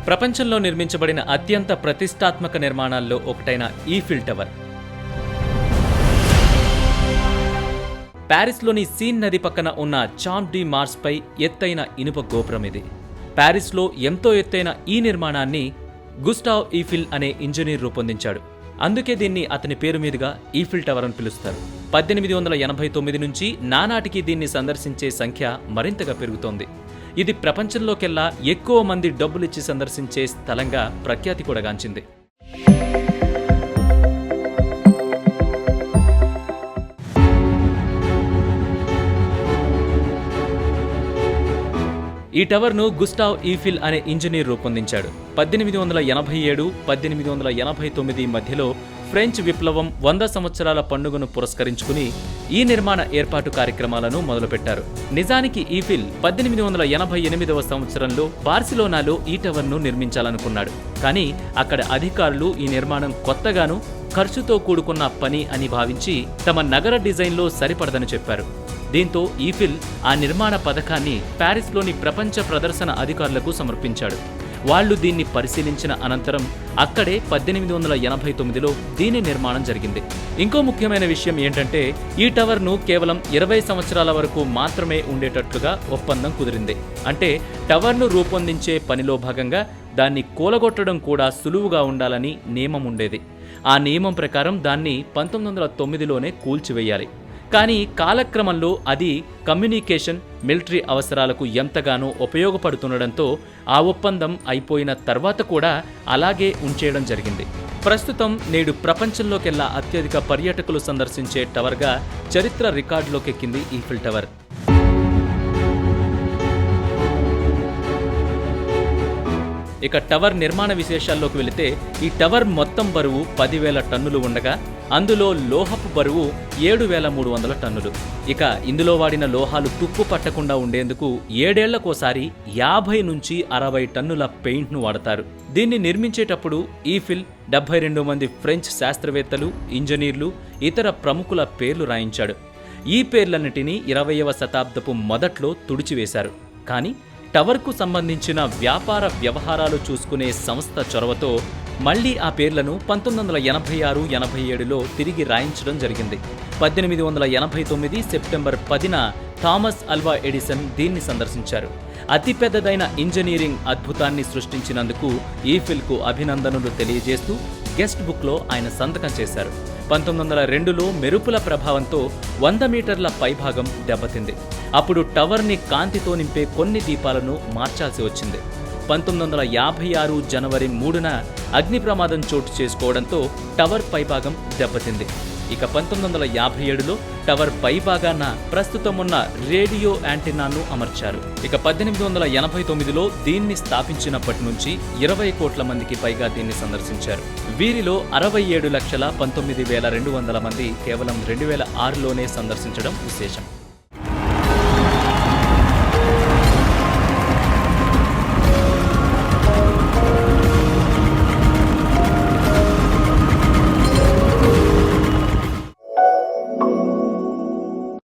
ప్రపంచంలో నిర్మించబడిన అత్యంత ప్రతిష్టాత్మక నిర్మాణాల్లో ఒకటైన ఈఫిల్ టవర్ ప్యారిస్లోని సీన్ నది పక్కన ఉన్న చాంప్ డి మార్స్ పై ఎత్తైన ఇనుప గోపురం ఇది. ప్యారిస్లో ఎంతో ఎత్తైన ఈ నిర్మాణాన్ని గుస్టావ్ ఈఫిల్ అనే ఇంజనీర్ రూపొందించాడు. అందుకే దీన్ని అతని పేరు మీదుగా ఈఫిల్ టవర్ అని పిలుస్తారు. 1889 నుంచి నానాటికి దీన్ని సందర్శించే సంఖ్య మరింతగా పెరుగుతోంది. ఇది ప్రపంచంలోకెల్లా ఎక్కువ మంది డబ్బులిచ్చి సందర్శించే స్థలంగా ప్రఖ్యాతి కూడా గాంచింది. ఈ టవర్ను గుస్టావ్ ఈఫిల్ అనే ఇంజనీర్ రూపొందించాడు. 1887, 1889 మధ్యలో ఫ్రెంచ్ విప్లవం 100 సంవత్సరాల పండుగను పురస్కరించుకుని ఈ నిర్మాణ ఏర్పాటు కార్యక్రమాలను మొదలుపెట్టారు. నిజానికి ఈఫిల్ 1888వ సంవత్సరంలో బార్సిలోనాలో ఈ టవర్ను నిర్మించాలనుకున్నాడు. కానీ అక్కడ అధికారులు ఈ నిర్మాణం కొత్తగాను ఖర్చుతో కూడుకున్న పని అని భావించి తమ నగర డిజైన్లో సరిపడదని చెప్పారు. దీంతో ఈఫిల్ ఆ నిర్మాణ పథకాన్ని ప్యారిస్లోని ప్రపంచ ప్రదర్శన అధికారులకు సమర్పించాడు. వాళ్లు దీన్ని పరిశీలించిన అనంతరం అక్కడే 1889లో దీని నిర్మాణం జరిగింది. ఇంకో ముఖ్యమైన విషయం ఏంటంటే ఈ టవర్ను కేవలం 20 సంవత్సరాల వరకు మాత్రమే ఉండేటట్లుగా ఒప్పందం కుదిరింది. అంటే టవర్ను రూపొందించే పనిలో భాగంగా దాన్ని కూలగొట్టడం కూడా సులువుగా ఉండాలని నియమం ఉండేది. ఆ నియమం ప్రకారం దాన్ని 1909లోనే కూల్చివేయాలి. కానీ కాలక్రమంలో అది కమ్యూనికేషన్, మిలిటరీ అవసరాలకు ఎంతగానో ఉపయోగపడుతుండడంతో ఆ ఒప్పందం అయిపోయిన తర్వాత కూడా అలాగే ఉంచేయడం జరిగింది. ప్రస్తుతం నేడు ప్రపంచంలోకెల్లా అత్యధిక పర్యాటకులు సందర్శించే టవర్గా చరిత్ర రికార్డులోకెక్కింది ఈఫిల్ టవర్. ఇక టవర్ నిర్మాణ విశేషాల్లోకి వెళితే ఈ టవర్ మొత్తం బరువు 10,000 టన్నులు ఉండగా అందులో లోహపు బరువు 7,300 టన్నులు. ఇక ఇందులో వాడిన లోహాలు తుప్పు పట్టకుండా ఉండేందుకు 7 ఏళ్లకోసారి 50 నుంచి 60 టన్నుల పెయింట్ను వాడతారు. దీన్ని నిర్మించేటప్పుడు ఈఫిల్ 72 మంది ఫ్రెంచ్ శాస్త్రవేత్తలు, ఇంజనీర్లు, ఇతర ప్రముఖుల పేర్లు రాయించాడు. ఈ పేర్లన్నిటినీ 20వ శతాబ్దపు మొదట్లో తుడిచివేశారు. కానీ టవర్కు సంబంధించిన వ్యాపార వ్యవహారాలు చూసుకునే సంస్థ చొరవతో మళ్లీ ఆ పేర్లను 1986-87లో తిరిగి రాయించడం జరిగింది. 1889 సెప్టెంబర్ 10న థామస్ అల్వా ఎడిసన్ దీన్ని సందర్శించారు. అతిపెద్దదైన ఇంజనీరింగ్ అద్భుతాన్ని సృష్టించినందుకు ఈఫిల్కు అభినందనలు తెలియజేస్తూ గెస్ట్ బుక్లో ఆయన సంతకం చేశారు. 1902లో మెరుపుల ప్రభావంతో 100 మీటర్ల పైభాగం దెబ్బతింది. అప్పుడు టవర్ని కాంతితో నింపే కొన్ని దీపాలను మార్చాల్సి వచ్చింది. 1956 జనవరి 3న అగ్ని ప్రమాదం చోటు చేసుకోవడంతో టవర్ పైభాగం దెబ్బతింది. ఇక 1957లో టవర్ పైభాగాన ప్రస్తుతం ఉన్న రేడియో యాంటెన్నాను అమర్చారు. ఇక 1889లో దీన్ని స్థాపించినప్పటి నుంచి 20 కోట్ల మందికి పైగా దీన్ని సందర్శించారు. వీరిలో 67,19,200 మంది కేవలం 2006లోనే సందర్శించడం విశేషం.